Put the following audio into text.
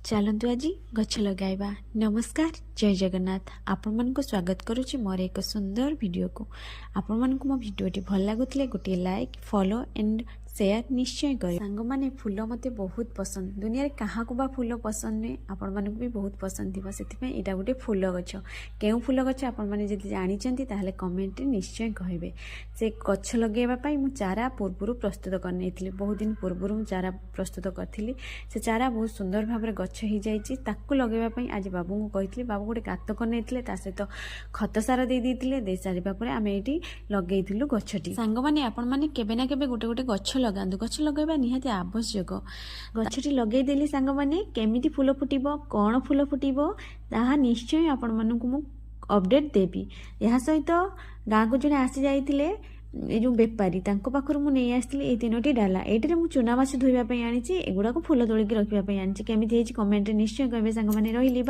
चलतु आज गछ लगाइबा। नमस्कार, जय जगन्नाथ। आपण मानक स्वागत करुच्ची मोर एक सुंदर वीडियो को। आपण मानक मो वीडियोटी भल लगुले गोटे लाइक फॉलो एंड शेयर निश्चय कर। सांग माने फूल मते बहुत पसंद। दुनिया क्या बा फूल पसंद नुहे, आपण मानक भी बहुत पसंद थी। से यहाँ गोटे फूल गछ। केउ फूल गछ आपण माने जदि जानिचंती ताहले कमेंट रे निश्चय कहबे। से गछ लगेबा पई मु चारा पूर्व प्रस्तुत करनेथिली। बहुत दिन पूर्व मु चारा प्रस्तुत करथिली। से चारा बहुत सुंदर भाव में गछ हो जाइए। ताकू लगेबा पई आज बाबू को कही बाबू गोटे गात करनेथिले, ता सहित खत सार दे सारिबा परे आमे एठी लगेइथिलु गछटी। सांग माने आपण माने केबे ना केबे गोटे गोटे गछ लगांदु। गछ लगेबा निहाती आवश्यक। गछटी लगेइदेली सांग माने केमिति फूल फुटिबो, कोन फूल फुटिबो ताहा निश्चय आपण मानकु मु अपडेट देबी। या सहित गाँ को जने आसी जाइथिले ये जो बेपारी पाखर मुझे नहीं आसती ये 3टी डाला। ये मुझे चुना माछ धोइबा पई आनिछि। एगुडा को फूल तोलिक रखिबा पई आनिछि। केमिति हेछि कमेंट रे निश्चय कहबे। सांग माने रहिली।